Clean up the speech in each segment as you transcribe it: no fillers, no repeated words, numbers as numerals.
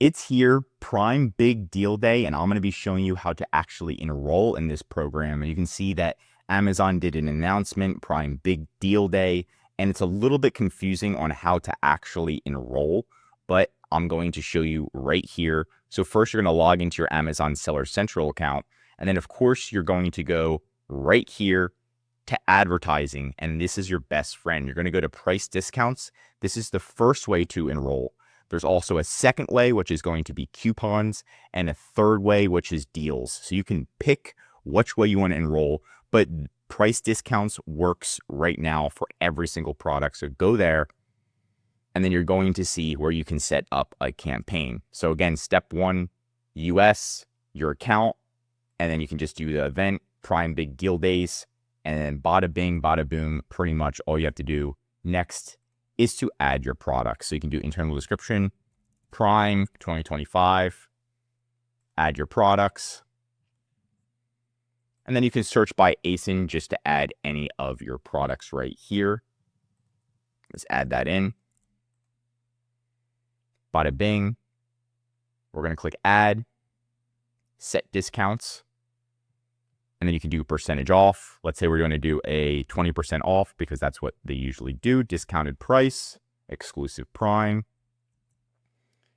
It's here, Prime Big Deal Day, and I'm going to be showing you how to actually enroll in this program. And you can see that Amazon did an announcement, Prime Big Deal Day, and it's a little bit confusing on how to actually enroll, but I'm going to show you right here. So first, you're going to log into your Amazon Seller Central account, and then of course, you're going to go right here to advertising, and this is your best friend. You're going to go to price discounts. This is the first way to enroll. There's also a second way, which is going to be coupons, and a third way, which is deals. So you can pick which way you want to enroll, but price discounts works right now for every single product. So go there, and then you're going to see where you can set up a campaign. So again, step one, US, your account, and then you can just do the event, Prime Big Deal Days, and then bada bing, bada boom, pretty much all you have to do next is to add your products. So you can do internal description, Prime 2025, add your products, and then you can search by ASIN just to add any of your products right here. Let's add that in. Bada bing. We're going to click add, set discounts, and then you can do percentage off. Let's say we're going to do a 20% off because that's what they usually do. Discounted price, exclusive Prime.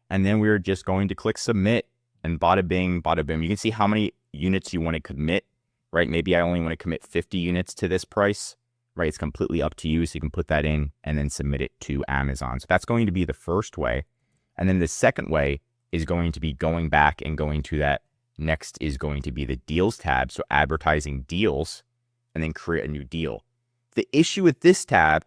And then we're just going to click submit, and bada bing, bada boom. You can see how many units you want to commit, right? Maybe I only want to commit 50 units to this price, right? It's completely up to you. So you can put that in and then submit it to Amazon. So that's going to be the first way. And then the second way is going to be going back and going to that. Next is going to be the deals tab. So advertising deals, and then create a new deal. The issue with this tab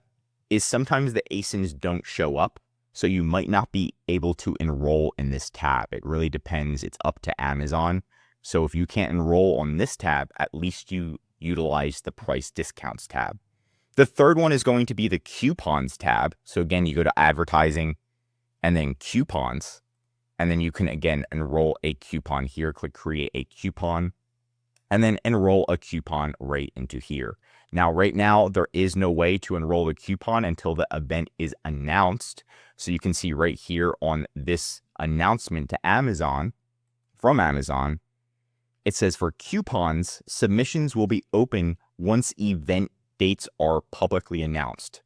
is sometimes the ASINs don't show up. So you might not be able to enroll in this tab. It really depends. It's up to Amazon. So if you can't enroll on this tab, at least you utilize the price discounts tab. The third one is going to be the coupons tab. So again, you go to advertising and then coupons. And then you can, again, enroll a coupon here. Click create a coupon, and then enroll a coupon right into here. Now, right now, there is no way to enroll the coupon until the event is announced. So you can see right here on this announcement to Amazon, from Amazon, it says for coupons, submissions will be open once event dates are publicly announced.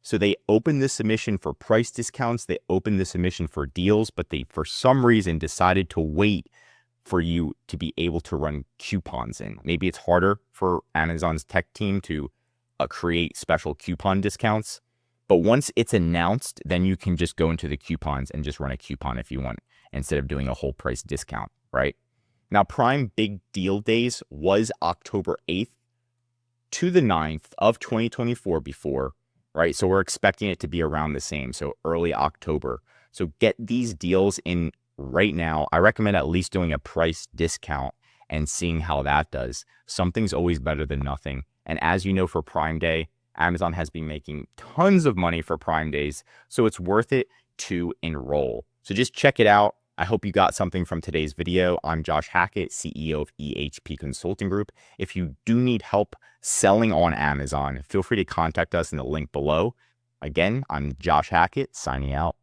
So they opened the submission for price discounts, they opened the submission for deals, but they, for some reason, decided to wait for you to be able to run coupons in. Maybe it's harder for Amazon's tech team to create special coupon discounts. But once it's announced, then you can just go into the coupons and just run a coupon if you want, instead of doing a whole price discount, right? Now, Prime Big Deal Days was October 8th to the 9th of 2024 before, right? So we're expecting it to be around the same. So early October. So get these deals in right now. I recommend at least doing a price discount and seeing how that does. Something's always better than nothing. And as you know, for Prime Day, Amazon has been making tons of money for Prime Days. So it's worth it to enroll. So just check it out. I hope you got something from today's video. I'm Josh Hackett, CEO of EHP Consulting Group. If you do need help selling on Amazon, feel free to contact us in the link below. Again, I'm Josh Hackett, signing out.